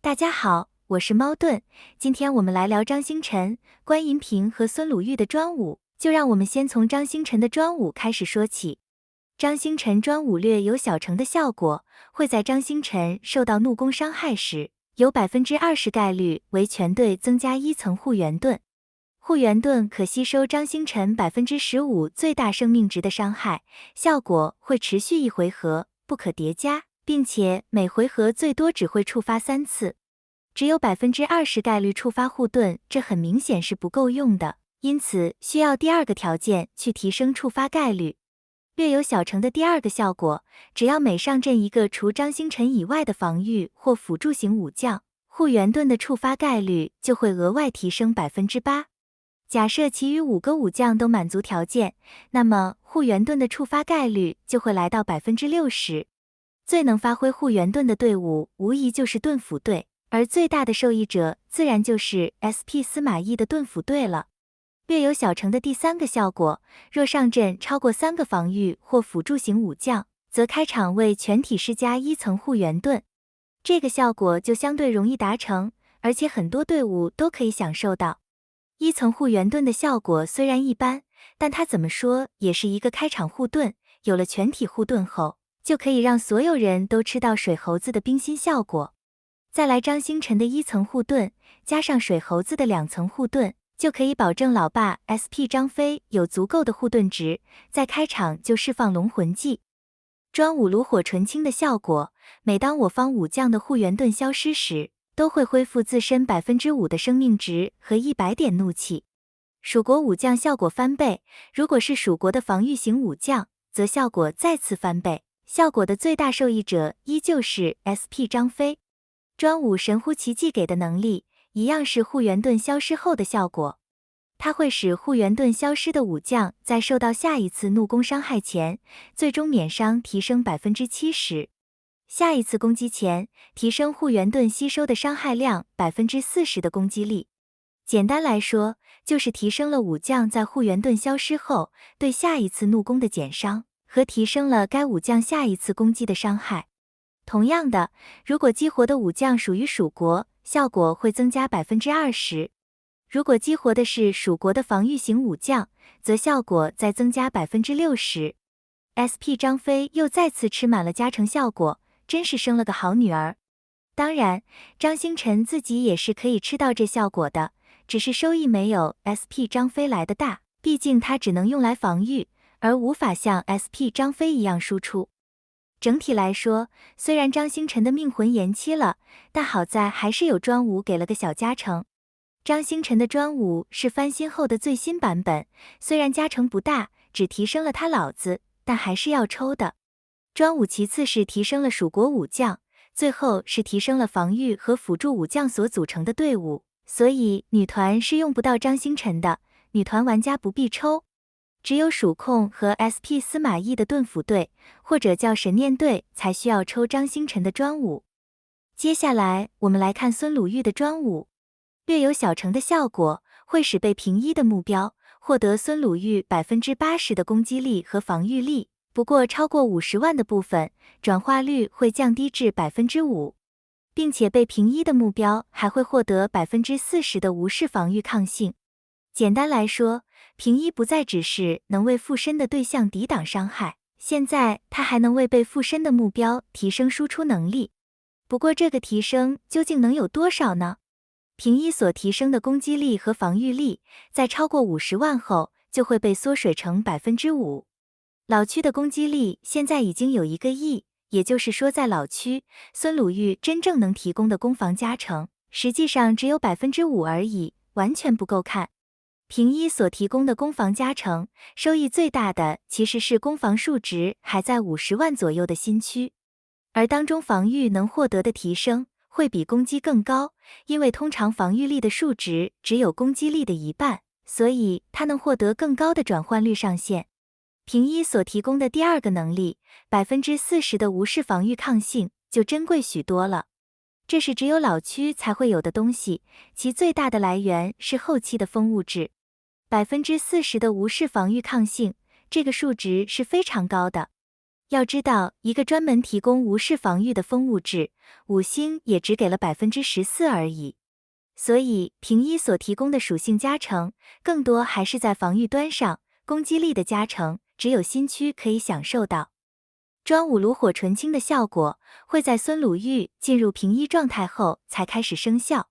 大家好，我是猫盾，今天我们来聊张星辰、关银平和孙鲁豫的专武，就让我们先从张星辰的专武开始说起。张星辰专武略有小成的效果，会在张星辰受到怒弓伤害时，有20%概率为全队增加1层护元盾。护元盾可吸收张星辰15%最大生命值的伤害，效果会持续1回合，不可叠加，并且每回合最多只会触发3次。只有20%概率触发护盾，这很明显是不够用的，因此需要第二个条件去提升触发概率。略有小成的第二个效果，只要每上阵一个除张星辰以外的防御或辅助型武将，护元盾的触发概率就会额外提升8%。假设其余5个武将都满足条件，那么护元盾的触发概率就会来到60%。最能发挥护元盾的队伍无疑就是盾斧队，而最大的受益者自然就是 SP 司马懿的盾斧队了。略有小成的第三个效果，若上阵超过3个防御或辅助型武将，则开场为全体施加1层护元盾。这个效果就相对容易达成，而且很多队伍都可以享受到。1层护元盾的效果虽然一般，但它怎么说也是一个开场护盾，有了全体护盾后，就可以让所有人都吃到水猴子的冰心效果。再来张星辰的1层护盾，加上水猴子的2层护盾，就可以保证老爸 SP 张飞有足够的护盾值，在开场就释放龙魂技。专武炉火纯青的效果，每当我方武将的护元盾消失时，都会恢复自身5%的生命值和100点怒气。蜀国武将效果翻倍，如果是蜀国的防御型武将，则效果再次翻倍，效果的最大受益者依旧是 SP 张飞。专武神乎其技给的能力，一样是护元盾消失后的效果。它会使护元盾消失的武将在受到下一次怒弓伤害前，最终免伤提升70%。下一次攻击前，提升护元盾吸收的伤害量40%的攻击力。简单来说，就是提升了武将在护元盾消失后对下一次怒弓的减伤，和提升了该武将下一次攻击的伤害。同样的，如果激活的武将属于蜀国，效果会增加20%。如果激活的是蜀国的防御型武将，则效果再增加60%。SP 张飞又再次吃满了加成效果，真是生了个好女儿。当然，张星辰自己也是可以吃到这效果的，只是收益没有 SP 张飞来的大，毕竟它只能用来防御，而无法像 SP 张飞一样输出。整体来说，虽然张星辰的命魂延期了，但好在还是有专武给了个小加成。张星辰的专武是翻新后的最新版本，虽然加成不大，只提升了他老子，但还是要抽的。专武其次是提升了蜀国武将，最后是提升了防御和辅助武将所组成的队伍，所以女团是用不到张星辰的，女团玩家不必抽。只有蜀控和 SP 司马懿的盾斧队，或者叫神念队才需要抽张星辰的专武。接下来我们来看孙鲁豫的专武，略有小成的效果，会使被平一的目标获得孙鲁豫80%的攻击力和防御力，不过超过50万的部分，转化率会降低至5%，并且被平一的目标还会获得40%的无视防御抗性。简单来说，平一不再只是能为附身的对象抵挡伤害，现在它还能为被附身的目标提升输出能力。不过这个提升究竟能有多少呢？平一所提升的攻击力和防御力，在超过50万后就会被缩水成5%。老区的攻击力现在已经有1个亿，也就是说在老区，孙鲁豫真正能提供的攻防加成，实际上只有5%而已，完全不够看。平一所提供的攻防加成，收益最大的其实是攻防数值还在50万左右的新区，而当中防御能获得的提升会比攻击更高，因为通常防御力的数值只有攻击力的1半，所以它能获得更高的转换率上限。平一所提供的第二个能力，40%的无视防御抗性，就珍贵许多了。这是只有老区才会有的东西，其最大的来源是后期的风物质。40%的无视防御抗性，这个数值是非常高的。要知道，一个专门提供无视防御的风物质，五星也只给了14%而已。所以，平一所提供的属性加成，更多还是在防御端上，攻击力的加成，只有新区可以享受到。专武炉火纯青的效果，会在孙鲁豫进入平一状态后才开始生效。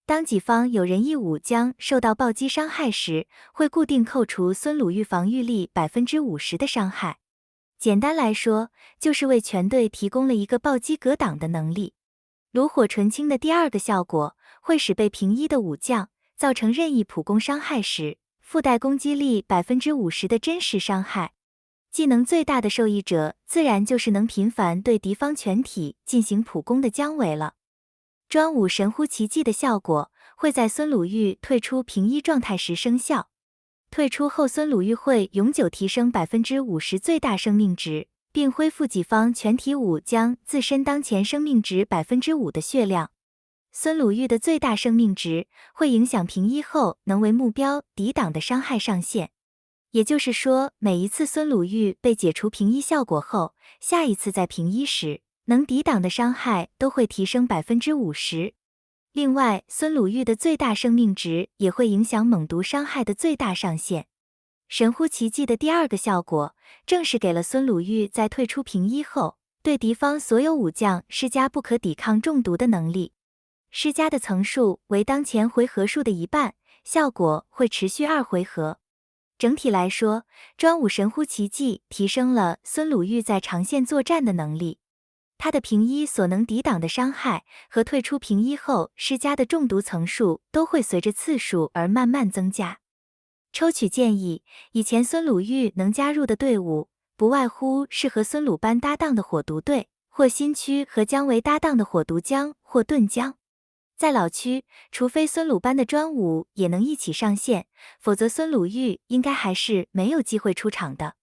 当己方有人一武将受到暴击伤害时，会固定扣除孙鲁豫防御力50%的伤害。简单来说，就是为全队提供了一个暴击格挡的能力。炉火纯青的第二个效果，会使被平一的武将造成任意普攻伤害时，附带攻击力50%的真实伤害。技能最大的受益者，自然就是能频繁对敌方全体进行普攻的姜维了。专武神乎其技的效果，会在孙鲁豫退出平一状态时生效。退出后，孙鲁豫会永久提升50%最大生命值，并恢复己方全体武将自身当前生命值5%的血量。孙鲁豫的最大生命值会影响平一后能为目标抵挡的伤害上限。也就是说，每一次孙鲁豫被解除平一效果后，下一次在平一时，能抵挡的伤害都会提升50%。另外，孙鲁豫的最大生命值也会影响猛毒伤害的最大上限。神乎其技的第二个效果，正是给了孙鲁豫在退出平一后，对敌方所有武将施加不可抵抗中毒的能力。施加的层数为当前回合数的1半，效果会持续2回合。整体来说，专武神乎其技提升了孙鲁豫在长线作战的能力。他的平一所能抵挡的伤害和退出平一后施加的中毒层数都会随着次数而慢慢增加。抽取建议，以前孙鲁豫能加入的队伍，不外乎是和孙鲁班搭档的火毒队，或新区和姜维搭档的火毒姜或盾姜。在老区，除非孙鲁班的专武也能一起上线，否则孙鲁豫应该还是没有机会出场的。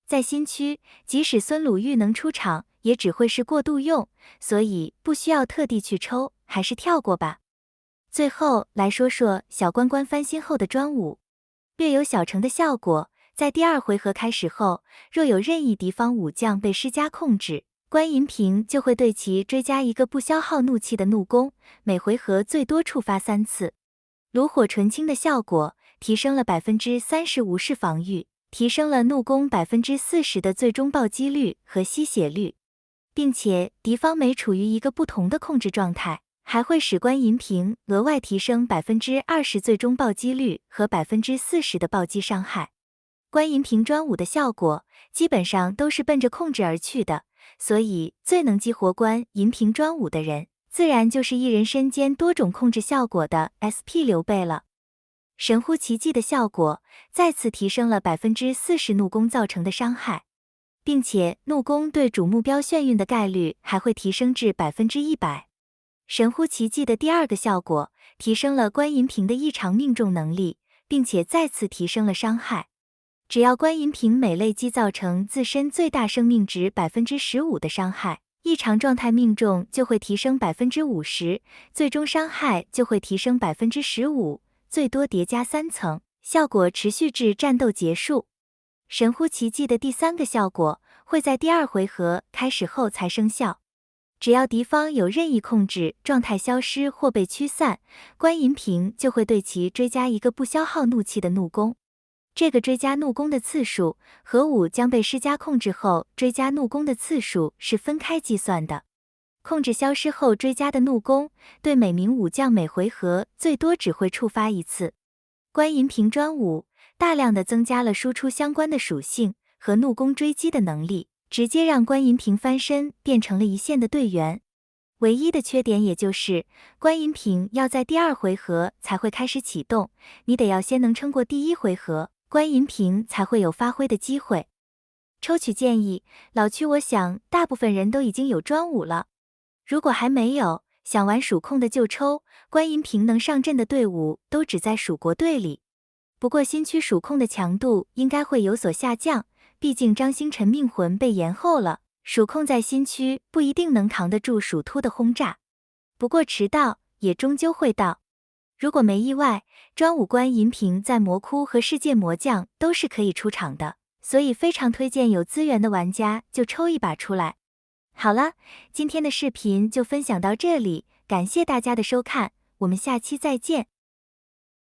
在新区，即使孙鲁豫能出场，也只会是过渡用，所以不需要特地去抽，还是跳过吧。最后来说说小关关翻新后的专武，略有小成的效果。在第2回合开始后，若有任意敌方武将被施加控制，关银屏就会对其追加一个不消耗怒气的怒攻，每回合最多触发3次。炉火纯青的效果，提升了30%无视防御，提升了怒攻40%的最终暴击率和吸血率，并且敌方每处于一个不同的控制状态，还会使关银屏额外提升20%最终暴击率和40%的暴击伤害。关银屏专武的效果基本上都是奔着控制而去的，所以最能激活关银屏专武的人，自然就是一人身兼多种控制效果的 SP 刘备了。神乎其技的效果再次提升了40%怒攻造成的伤害，并且怒攻对主目标眩晕的概率还会提升至100%。神乎其技的第2个效果，提升了关银屏的异常命中能力，并且再次提升了伤害。只要关银屏每累积造成自身最大生命值15%的伤害，异常状态命中就会提升50%，最终伤害就会提升15%，最多叠加3层，效果持续至战斗结束。神乎其技的第3个效果会在第2回合开始后才生效。只要敌方有任意控制状态消失或被驱散，关银屏就会对其追加一个不消耗怒气的怒攻。这个追加怒攻的次数和武将被施加控制后追加怒攻的次数是分开计算的。控制消失后追加的怒攻，对每名武将每回合最多只会触发1次。关银屏专武大量的增加了输出相关的属性和怒攻追击的能力，直接让关银屏翻身变成了一线的队员。唯一的缺点也就是关银屏要在第2回合才会开始启动，你得要先能撑过第1回合，关银屏才会有发挥的机会。抽取建议，老区我想大部分人都已经有专武了，如果还没有，想玩蜀控的就抽，关银屏能上阵的队伍都只在蜀国队里。不过新区蜀控的强度应该会有所下降，毕竟张星辰命魂被延后了，蜀控在新区不一定能扛得住蜀突的轰炸。不过迟到也终究会到。如果没意外，专武关银屏在魔窟和世界魔将都是可以出场的，所以非常推荐有资源的玩家就抽一把出来。好了，今天的视频就分享到这里，感谢大家的收看，我们下期再见。